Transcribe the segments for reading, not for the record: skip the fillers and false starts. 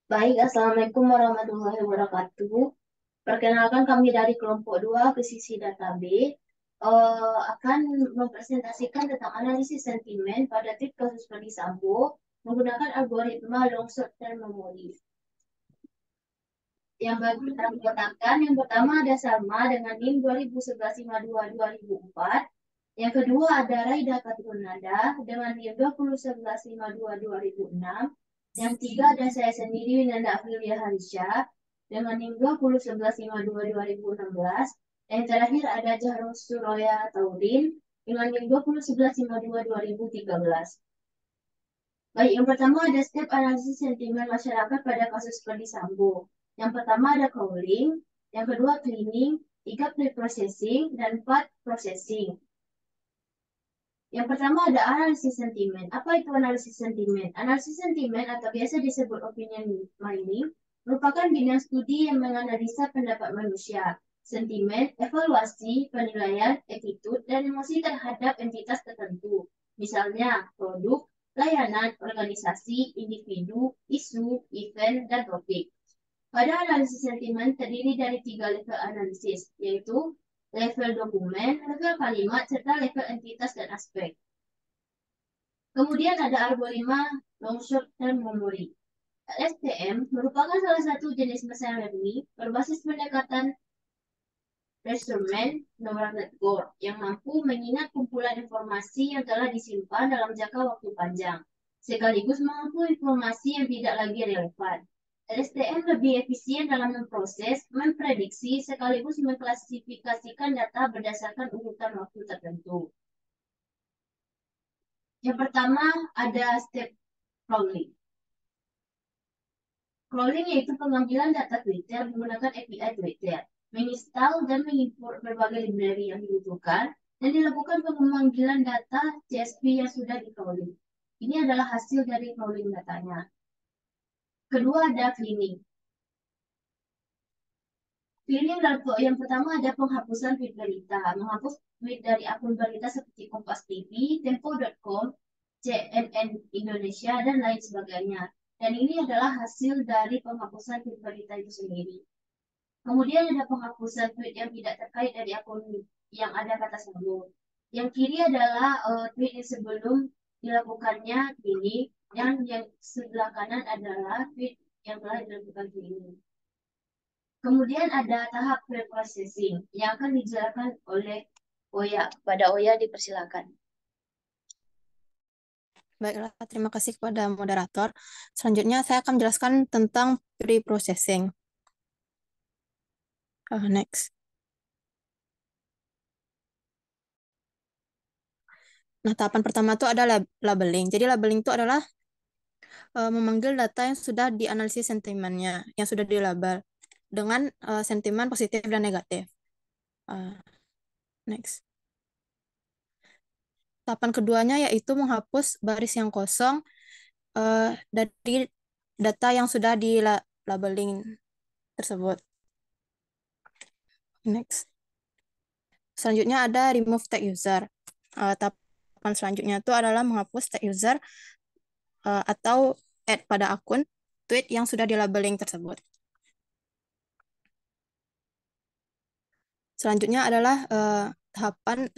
Baik, Assalamualaikum warahmatullahi wabarakatuh. Perkenalkan kami dari kelompok 2 Presisi Data B akan mempresentasikan tentang analisis sentimen pada tip kasus Ferdi Sambo menggunakan algoritma long short term memory. Yang pertama ada Salma dengan NIM 2011-52-2004. Yang kedua ada Raida Katrunada dengan NIM 2011-52-2006. Yang ketiga ada saya sendiri Nanda Aprilia Harisha dengan NIM 2011-52-2016. Yang terakhir ada Jahrul Suroya Taudin dengan NIM 2011-52-2013. Baik, yang pertama ada step analisis sentimen masyarakat pada kasus Ferdi Sambo. Yang pertama ada calling, yang kedua cleaning, tiga pre-processing, dan empat processing. Yang pertama ada analisis sentimen. Apa itu analisis sentimen? Analisis sentimen atau biasa disebut opinion mining merupakan bidang studi yang menganalisa pendapat manusia, sentimen, evaluasi, penilaian, attitude, dan emosi terhadap entitas tertentu. Misalnya produk, layanan, organisasi, individu, isu, event, dan topik. Pada analisis sentimen terdiri dari tiga level analisis, yaitu level dokumen, level kalimat, serta level entitas dan aspek. Kemudian ada algoritma long short term memory. LSTM merupakan salah satu jenis mesin learning berbasis pendekatan Reinforcement Neural Network yang mampu mengingat kumpulan informasi yang telah disimpan dalam jangka waktu panjang, sekaligus mampu informasi yang tidak lagi relevan. LSTM lebih efisien dalam memproses, memprediksi, sekaligus mengklasifikasikan data berdasarkan urutan waktu tertentu. Yang pertama ada step crawling. Crawling yaitu pengambilan data Twitter menggunakan API Twitter, menginstal dan mengimport berbagai library yang dibutuhkan, dan dilakukan pemanggilan data CSV yang sudah di-crawling. Ini adalah hasil dari crawling datanya. Kedua ada cleaning. Cleaning yang pertama ada penghapusan tweet berita, menghapus tweet dari akun berita seperti Kompas TV, Tempo.com, CNN Indonesia, dan lain sebagainya. Dan ini adalah hasil dari penghapusan tweet berita itu sendiri. Kemudian ada penghapusan tweet yang tidak terkait dari akun yang ada kata sambung. Yang kiri adalah tweet yang sebelum dilakukannya ini, yang sebelah kanan adalah tweet yang telah dilakukan ini. Kemudian ada tahap pre-processing yang akan dijelaskan oleh Oya. Pada Oya dipersilakan. Baiklah, terima kasih kepada moderator. Selanjutnya saya akan menjelaskan tentang pre-processing. Next. Nah, tahapan pertama itu ada labeling. Jadi labeling itu adalah memanggil data yang sudah dianalisis sentimennya, yang sudah dilabel dengan sentimen positif dan negatif. Next. Tahapan keduanya yaitu menghapus baris yang kosong dari data yang sudah dilabeling tersebut. Next. Selanjutnya ada remove tag user. Tahapan selanjutnya itu adalah menghapus tag user atau add pada akun tweet yang sudah dilabeling tersebut. Selanjutnya adalah tahapan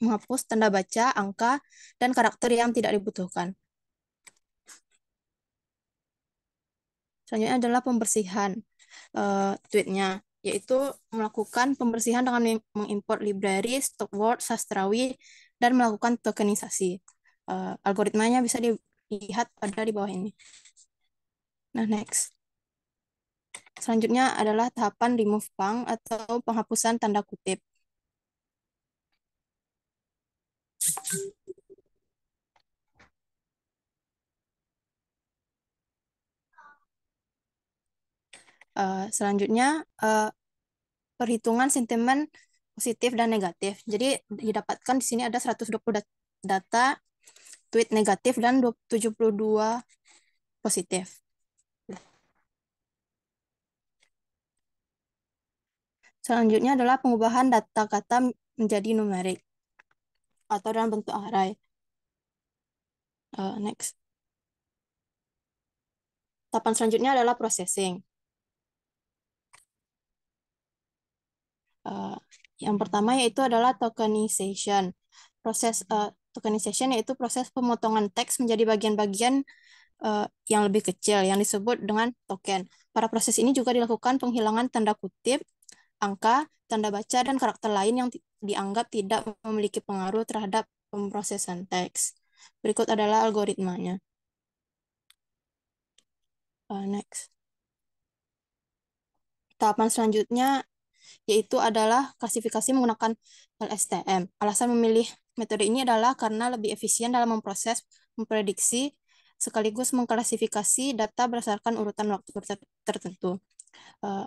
menghapus tanda baca, angka, dan karakter yang tidak dibutuhkan. Selanjutnya adalah pembersihan tweetnya, yaitu melakukan pembersihan dengan mengimport library, stock word, sastrawi, dan melakukan tokenisasi. Algoritmanya bisa dilihat pada di bawah ini. Nah, next. Selanjutnya adalah tahapan remove pang atau penghapusan tanda kutip. Selanjutnya perhitungan sentimen positif dan negatif. Jadi didapatkan di sini ada 120 data tweet negatif dan 72 positif. Selanjutnya adalah pengubahan data kata menjadi numerik atau dalam bentuk array. Next. Tahapan selanjutnya adalah processing. Uh, yang pertama yaitu adalah tokenization. Tokenization yaitu proses pemotongan teks menjadi bagian-bagian yang lebih kecil yang disebut dengan token. Pada proses ini juga dilakukan penghilangan tanda kutip, angka, tanda baca, dan karakter lain yang dianggap tidak memiliki pengaruh terhadap pemrosesan teks. Berikut adalah algoritmanya. Next. Tahapan selanjutnya yaitu adalah klasifikasi menggunakan LSTM. Alasan memilih metode ini adalah karena lebih efisien dalam memproses, memprediksi, sekaligus mengklasifikasi data berdasarkan urutan waktu tertentu. Uh,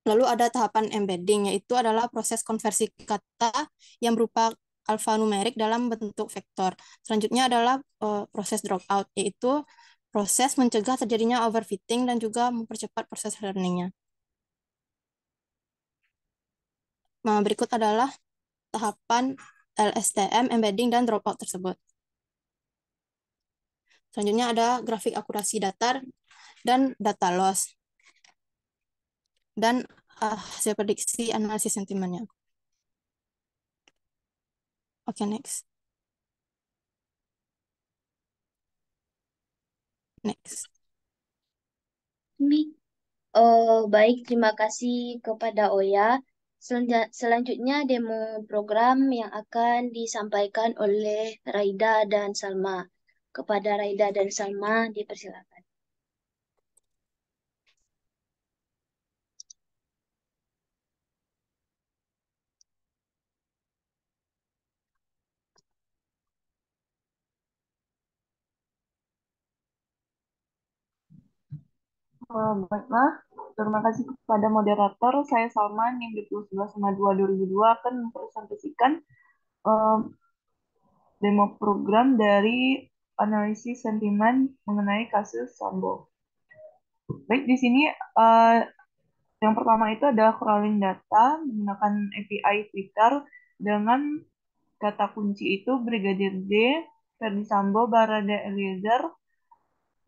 Lalu ada tahapan embedding, yaitu adalah proses konversi kata yang berupa alfanumerik dalam bentuk vektor. Selanjutnya adalah proses dropout, yaitu proses mencegah terjadinya overfitting dan juga mempercepat proses learning-nya. Nah, berikut adalah tahapan LSTM, embedding, dan dropout tersebut. Selanjutnya ada grafik akurasi datar dan data loss. Dan hasil prediksi analisis sentimennya. Oke, next. Next. Baik, terima kasih kepada Oya. Selanjutnya demo program yang akan disampaikan oleh Raida dan Salma. Kepada Raida dan Salma, dipersilakan. Baiklah, terima kasih kepada moderator. Saya Salma, NIM 2011-2 2002 akan mempresentasikan demo program dari analisis sentimen mengenai kasus Sambo. Baik, di sini yang pertama itu adalah crawling data menggunakan API Twitter dengan kata kunci itu Brigadir J, Ferdi Sambo, Barada Eliezer,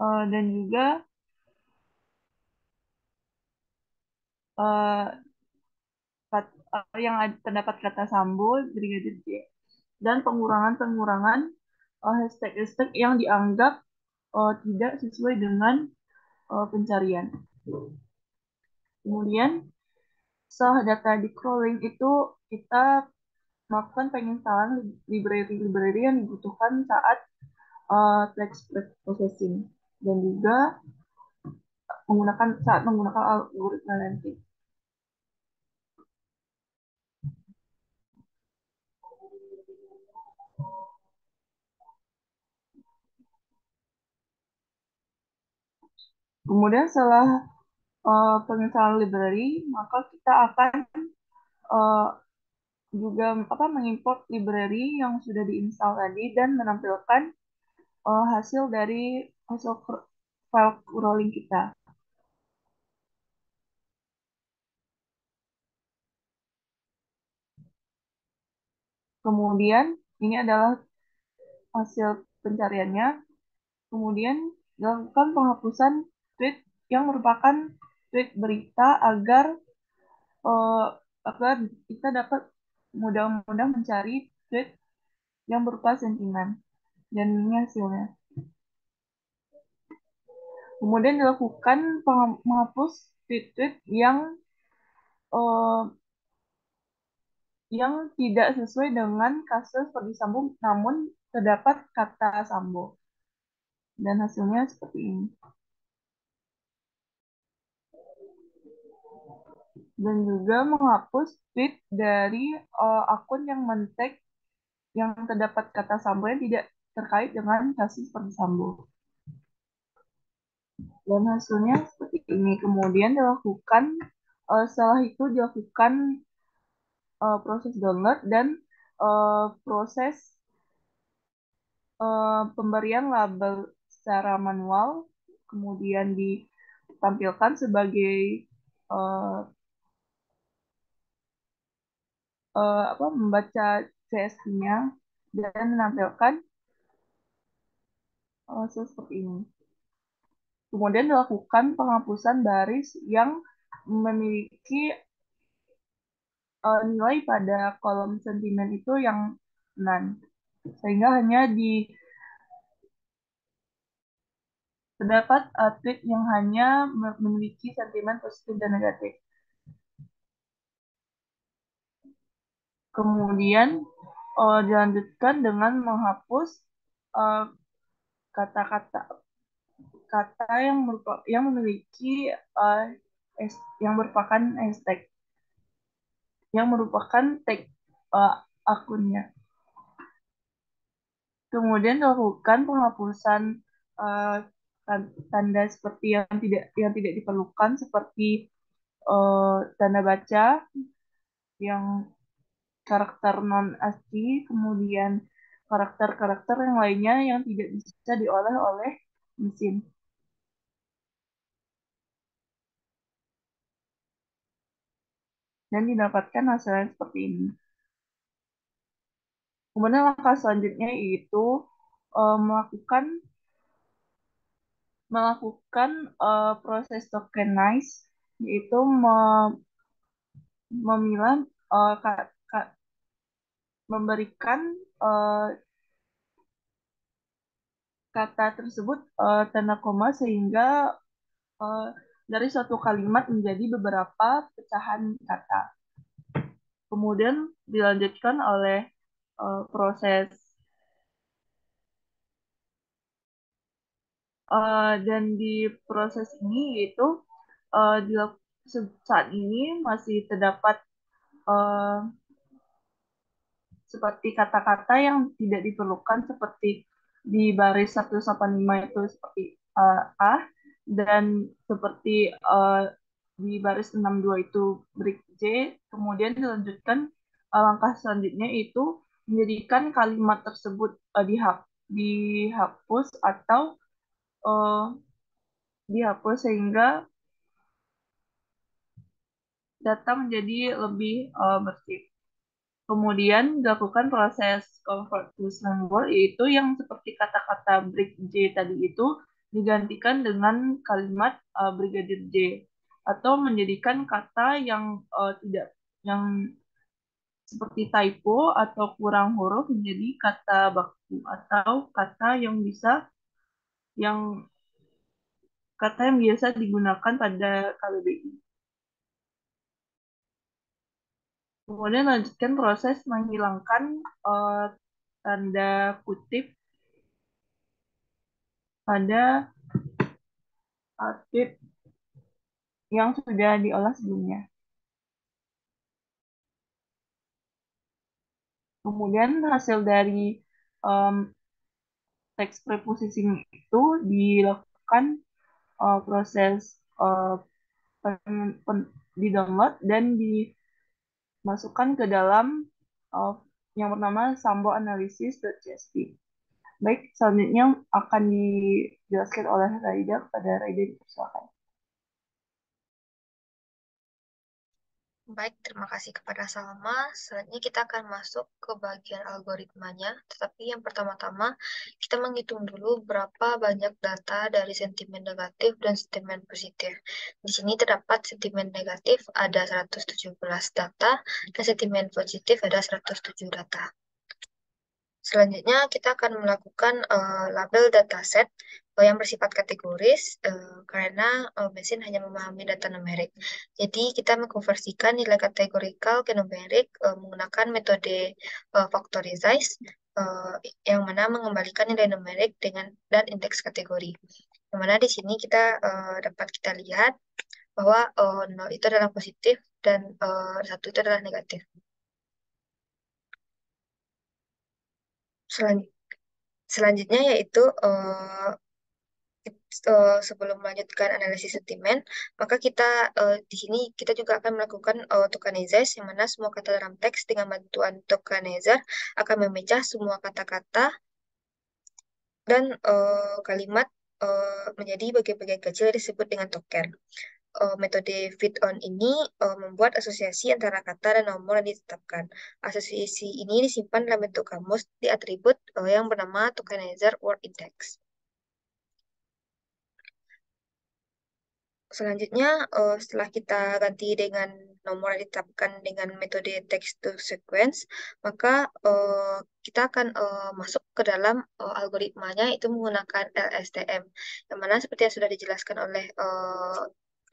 dan juga yang terdapat kata Sambo, Brigadir J, dan pengurangan-pengurangan hashtag-hashtag yang dianggap tidak sesuai dengan pencarian. Kemudian setelah data di crawling itu kita melakukan penginstalan library-library yang dibutuhkan saat text processing dan juga saat menggunakan algoritma nanti. Kemudian setelah penginstalan library, maka kita akan juga mengimport library yang sudah diinstal tadi dan menampilkan hasil file crawling kita. Kemudian ini adalah hasil pencariannya. Kemudian dilakukan penghapusan tweet yang merupakan tweet berita agar kita dapat mudah-mudah mencari tweet yang berupa sentimen. Dan ini hasilnya. Kemudian dilakukan menghapus tweet-tweet yang tidak sesuai dengan kasus Ferdi Sambo namun terdapat kata Sambo. Dan hasilnya seperti ini. Dan juga menghapus tweet dari akun yang men-tag yang terdapat kata Sambo yang tidak terkait dengan kasus Ferdi Sambo. Dan hasilnya seperti ini. Kemudian setelah itu dilakukan proses download dan proses pemberian label secara manual, kemudian ditampilkan sebagai membaca CSV-nya dan menampilkan seperti ini. Kemudian dilakukan penghapusan baris yang memiliki nilai pada kolom sentimen itu yang none. Sehingga hanya terdapat tweet yang hanya memiliki sentimen positif dan negatif. Kemudian dilanjutkan dengan menghapus kata-kata yang memiliki yang merupakan hashtag, yang merupakan tag akunnya. Kemudian dilakukan penghapusan uh, tanda seperti yang tidak diperlukan, seperti tanda baca yang karakter non ASCII, kemudian karakter-karakter yang lainnya yang tidak bisa diolah oleh mesin. Dan didapatkan hasilnya seperti ini. Kemudian langkah selanjutnya yaitu melakukan proses tokenize, yaitu memilah memberikan kata tersebut tanda koma sehingga dari suatu kalimat menjadi beberapa pecahan kata. Kemudian dilanjutkan oleh proses dan di proses ini yaitu saat ini masih terdapat seperti kata-kata yang tidak diperlukan, seperti di baris 185 itu seperti A, dan seperti di baris 62 itu break J. Kemudian dilanjutkan langkah selanjutnya itu menjadikan kalimat tersebut dihapus atau dihapus sehingga data menjadi lebih bersih. Kemudian dilakukan proses convert to symbol, yaitu yang seperti kata-kata break J tadi itu digantikan dengan kalimat brigadir J, atau menjadikan kata yang tidak yang seperti typo atau kurang huruf menjadi kata baku, atau yang kata yang biasa digunakan pada KBBI. Kemudian lanjutkan proses menghilangkan tanda kutip pada tweet yang sudah diolah sebelumnya. Kemudian hasil dari teks prepositioning itu dilakukan proses di download dan dimasukkan ke dalam yang bernama samboanalysis.csv. Baik, selanjutnya akan dijelaskan oleh Raida. Kepada Raida dipersilakan. Baik, terima kasih kepada Salma. Selanjutnya kita akan masuk ke bagian algoritmanya. Tetapi yang pertama-tama kita menghitung dulu berapa banyak data dari sentimen negatif dan sentimen positif. Di sini terdapat sentimen negatif ada 117 data dan sentimen positif ada 107 data. Selanjutnya kita akan melakukan label dataset yang bersifat kategoris karena mesin hanya memahami data numerik. Jadi kita mengkonversikan nilai kategorikal ke numerik menggunakan metode factorize yang mana mengembalikan nilai numerik dan indeks kategori. Yang mana di sini dapat kita lihat bahwa 0 itu adalah positif dan 1 itu adalah negatif. Selanjutnya yaitu sebelum melanjutkan analisis sentimen, maka di sini kita juga akan melakukan tokenizers, yang mana semua kata dalam teks dengan bantuan tokenizer akan memecah semua kata-kata dan kalimat menjadi bagian-bagian kecil yang disebut dengan token. Metode fit on ini membuat asosiasi antara kata dan nomor yang ditetapkan. Asosiasi ini disimpan dalam bentuk kamus di atribut yang bernama tokenizer word index. Selanjutnya, setelah kita ganti dengan nomor yang ditetapkan dengan metode text to sequence, maka kita akan masuk ke dalam algoritmanya itu menggunakan LSTM. Yang mana seperti yang sudah dijelaskan oleh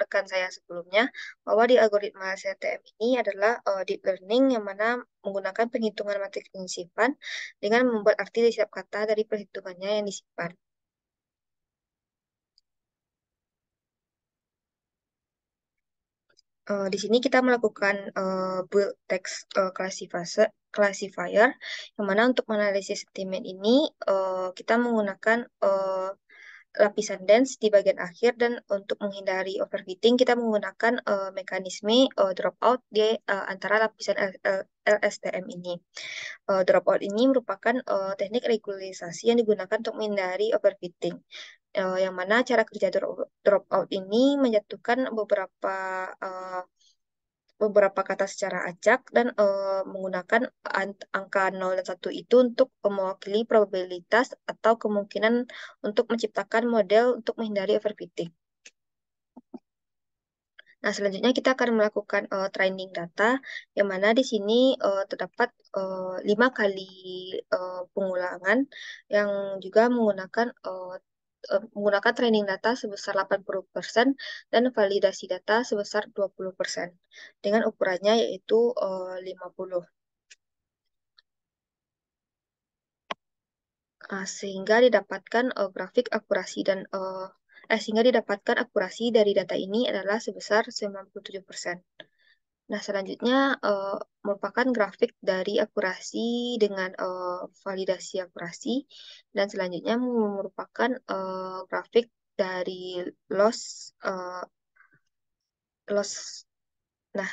rekan saya sebelumnya, bahwa di algoritma LSTM ini adalah deep learning yang mana menggunakan penghitungan matrik penyisipan dengan membuat arti di setiap kata dari perhitungannya yang disimpan. Di sini kita melakukan build text classifier, yang mana untuk menganalisis sentimen ini kita menggunakan lapisan dense di bagian akhir, dan untuk menghindari overfitting kita menggunakan mekanisme dropout di antara lapisan LSTM ini. Dropout ini merupakan teknik regularisasi yang digunakan untuk menghindari overfitting. Yang mana cara kerja dropout ini menjatuhkan beberapa kata secara acak dan menggunakan angka 0 dan 1 itu untuk mewakili probabilitas atau kemungkinan untuk menciptakan model untuk menghindari overfitting. Nah, selanjutnya kita akan melakukan training data, yang mana di sini terdapat 5 kali pengulangan yang juga menggunakan training data sebesar 80% dan validasi data sebesar 20%, dengan ukurannya yaitu 50. Sehingga didapatkan akurasi dari data ini adalah sebesar 97%. Nah, selanjutnya merupakan grafik dari akurasi dengan validasi akurasi, dan selanjutnya merupakan grafik dari loss. Nah,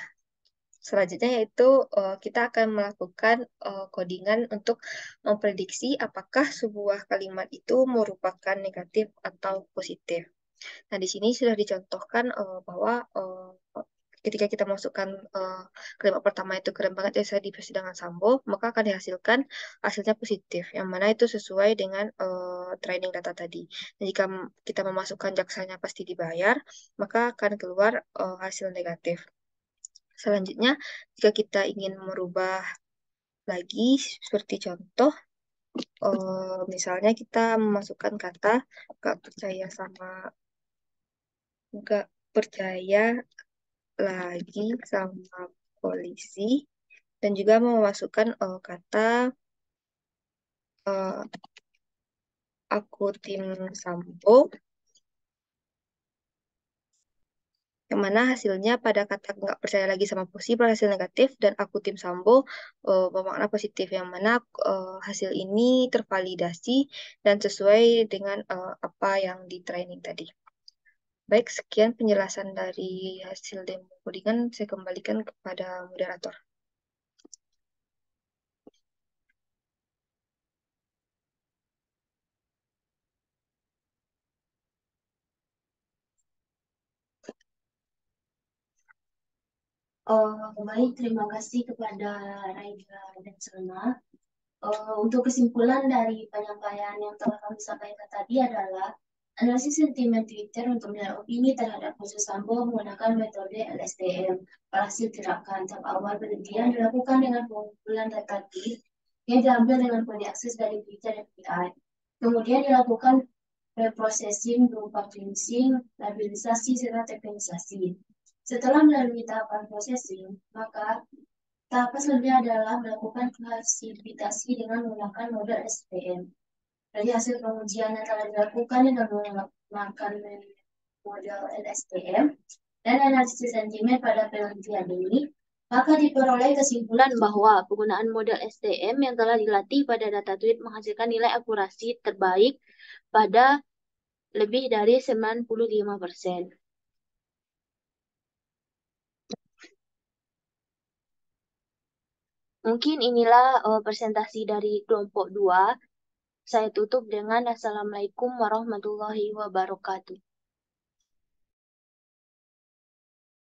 selanjutnya yaitu kita akan melakukan codingan untuk memprediksi apakah sebuah kalimat itu merupakan negatif atau positif. Nah, di sini sudah dicontohkan bahwa ketika kita masukkan kalimat pertama itu keren banget ya saya di persidangan Sambo, maka akan dihasilkan hasilnya positif, yang mana itu sesuai dengan training data tadi. Dan jika kita memasukkan jaksanya pasti dibayar, maka akan keluar hasil negatif. Selanjutnya, jika kita ingin merubah lagi, seperti contoh, misalnya kita memasukkan kata nggak percaya lagi sama polisi, dan juga memasukkan kata aku tim Sambo, yang mana hasilnya pada kata nggak percaya lagi sama polisi berhasil negatif, dan aku tim Sambo bermakna positif, yang mana hasil ini tervalidasi dan sesuai dengan apa yang di training tadi. Baik, sekian penjelasan dari hasil demo codingan. Saya kembalikan kepada moderator. Baik, terima kasih kepada Raida dan Selma. Untuk kesimpulan dari penyampaian yang telah kami sampaikan tadi adalah analisis sentimen Twitter untuk menilai opini terhadap kasus Sambo menggunakan metode LSTM. Alhasil tindakan tahap awal penelitian dilakukan dengan pengumpulan data tweet yang diambil dengan kode akses dari Twitter API. Kemudian dilakukan preprocessing berupa cleansing, labilisasi, serta tokenisasi. Setelah melalui tahapan processing, maka tahapan selanjutnya adalah melakukan klasifikasi dengan menggunakan model SPM. Dari hasil pengujian yang telah dilakukan dengan menggunakan model LSTM dan analisis sentimen pada penelitian ini, maka diperoleh kesimpulan bahwa penggunaan model STM yang telah dilatih pada data tweet menghasilkan nilai akurasi terbaik pada lebih dari 95%. Mungkin inilah presentasi dari kelompok 2. Saya tutup dengan Assalamualaikum warahmatullahi wabarakatuh.